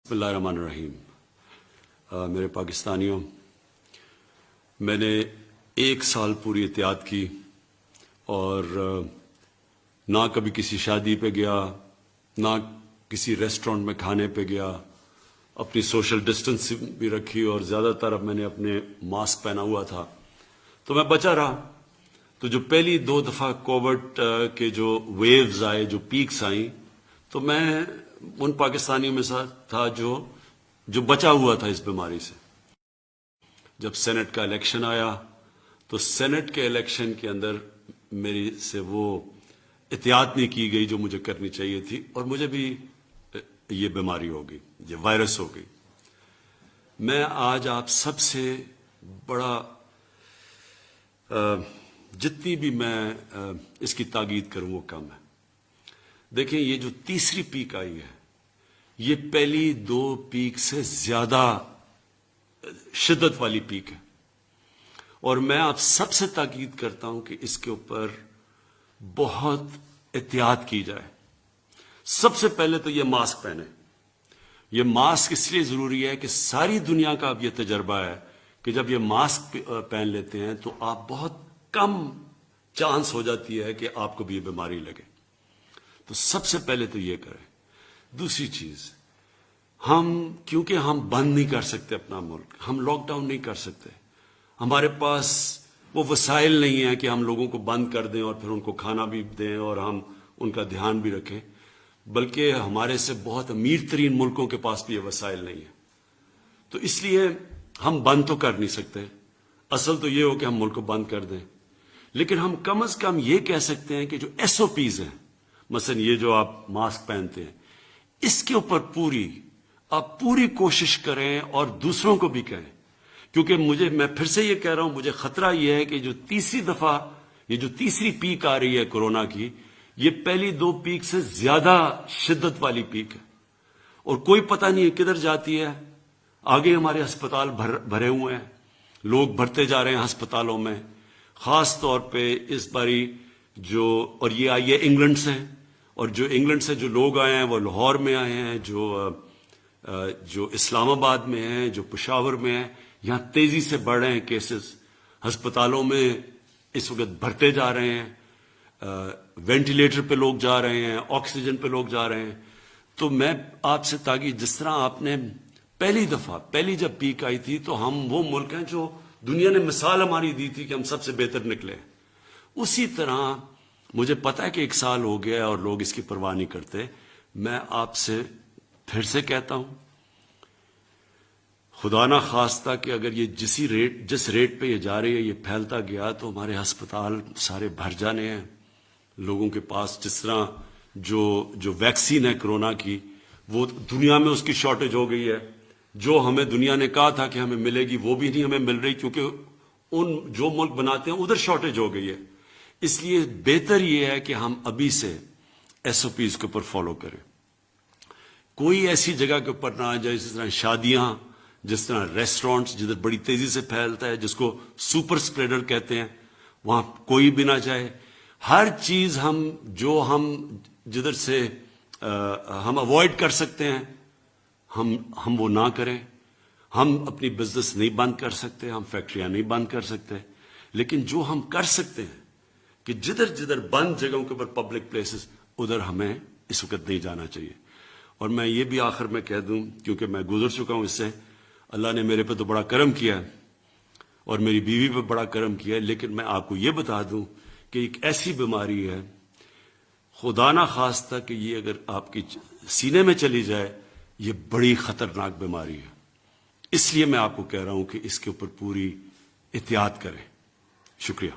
بسم اللہ الرحمن الرحیم۔ میرے پاکستانیوں، میں نے 1 سال پوری احتیاط کی اور نہ کبھی کسی شادی پہ گیا، نہ کسی ریسٹورنٹ میں کھانے پہ گیا، اپنی سوشل ڈسٹنس بھی رکھی اور زیادہ تر اب میں نے اپنے ماسک پہنا ہوا تھا تو میں بچا رہا۔ تو جو پہلی 2 دفعہ کووڈ کے جو ویوز آئے، جو پیکس آئیں، تو میں ان پاکستانیوں میں تھا جو بچا ہوا تھا اس بیماری سے۔ جب سینٹ کا الیکشن آیا تو سینٹ کے الیکشن کے اندر میری سے وہ احتیاط نہیں کی گئی جو مجھے کرنی چاہیے تھی، اور مجھے بھی یہ بیماری ہو گئی، یہ وائرس ہو گئی۔ میں آج آپ سب سے بڑا جتنی بھی میں اس کی تاکید کروں وہ کم ہے۔ دیکھیں، یہ جو تیسری پیک آئی ہے، یہ پہلی 2 پیک سے زیادہ شدت والی پیک ہے، اور میں آپ سب سے تاکید کرتا ہوں کہ اس کے اوپر بہت احتیاط کی جائے۔ سب سے پہلے تو یہ ماسک پہنے۔ یہ ماسک اس لیے ضروری ہے کہ ساری دنیا کا اب یہ تجربہ ہے کہ جب یہ ماسک پہن لیتے ہیں تو آپ بہت کم چانس ہو جاتی ہے کہ آپ کو بھی یہ بیماری لگے۔ تو سب سے پہلے تو یہ کریں۔ دوسری چیز، کیونکہ ہم بند نہیں کر سکتے اپنا ملک، ہم لاک ڈاؤن نہیں کر سکتے، ہمارے پاس وہ وسائل نہیں ہیں کہ ہم لوگوں کو بند کر دیں اور پھر ان کو کھانا بھی دیں اور ہم ان کا دھیان بھی رکھیں، بلکہ ہمارے سے بہت امیر ترین ملکوں کے پاس بھی یہ وسائل نہیں ہیں۔ تو اس لیے ہم بند تو کر نہیں سکتے، اصل تو یہ ہو کہ ہم ملک کو بند کر دیں، لیکن ہم کم از کم یہ کہہ سکتے ہیں کہ جو SOPs ہیں، مثلا یہ جو آپ ماسک پہنتے ہیں، اس کے اوپر آپ پوری کوشش کریں اور دوسروں کو بھی کہیں، کیونکہ میں پھر سے یہ کہہ رہا ہوں، مجھے خطرہ یہ ہے کہ جو تیسری پیک آ رہی ہے کورونا کی، یہ پہلی 2 پیک سے زیادہ شدت والی پیک ہے، اور کوئی پتہ نہیں ہے کدھر جاتی ہے۔ آگے ہمارے ہسپتال بھرے ہوئے ہیں، لوگ بھرتے جا رہے ہیں ہسپتالوں میں، خاص طور پہ اس باری اور یہ آئی ہے انگلینڈ سے، اور جو انگلینڈ سے جو لوگ آئے ہیں وہ لاہور میں آئے ہیں، جو اسلام آباد میں ہیں، جو پشاور میں ہیں، یہاں تیزی سے بڑھ رہے ہیں کیسز، ہسپتالوں میں اس وقت بھرتے جا رہے ہیں، وینٹیلیٹر پہ لوگ جا رہے ہیں، آکسیجن پہ لوگ جا رہے ہیں۔ تو میں آپ سے تاکہ جس طرح آپ نے پہلی جب پیک آئی تھی تو ہم وہ ملک ہیں جو دنیا نے مثال ہماری دی تھی کہ ہم سب سے بہتر نکلے، اسی طرح مجھے پتا ہے کہ 1 سال ہو گیا اور لوگ اس کی پرواہ نہیں کرتے۔ میں آپ سے پھر سے کہتا ہوں، خدا نہ خواستہ کہ اگر یہ جس ریٹ پہ یہ جا رہی ہے، یہ پھیلتا گیا تو ہمارے ہسپتال سارے بھر جانے ہیں لوگوں کے پاس۔ جس طرح جو ویکسین ہے کرونا کی، وہ دنیا میں اس کی شارٹیج ہو گئی ہے، جو ہمیں دنیا نے کہا تھا کہ ہمیں ملے گی وہ بھی نہیں ہمیں مل رہی، کیونکہ جو ملک بناتے ہیں ادھر شارٹیج ہو گئی ہے۔ اس لیے بہتر یہ ہے کہ ہم ابھی سے SOPs کے اوپر فالو کریں۔ کوئی ایسی جگہ کے اوپر نہ آ جائے، جس طرح شادیاں، جس طرح ریسٹورنٹس جدھر بڑی تیزی سے پھیلتا ہے، جس کو سپر سپریڈر کہتے ہیں، وہاں کوئی بھی نہ جائے۔ ہر چیز ہم جدھر سے ہم اوائڈ کر سکتے ہیں، ہم وہ نہ کریں۔ ہم اپنی بزنس نہیں بند کر سکتے، ہم فیکٹریاں نہیں بند کر سکتے، لیکن جو ہم کر سکتے ہیں کہ جدھر بند جگہوں کے اوپر پبلک پلیسز، ادھر ہمیں اس وقت نہیں جانا چاہیے۔ اور میں یہ بھی آخر میں کہہ دوں، کیونکہ میں گزر چکا ہوں اس سے، اللہ نے میرے پہ تو بڑا کرم کیا ہے اور میری بیوی پہ بڑا کرم کیا ہے، لیکن میں آپ کو یہ بتا دوں کہ ایک ایسی بیماری ہے، خدا نہ خواستہ کہ یہ اگر آپ کی سینے میں چلی جائے، یہ بڑی خطرناک بیماری ہے۔ اس لیے میں آپ کو کہہ رہا ہوں کہ اس کے اوپر پوری احتیاط کریں۔ شکریہ۔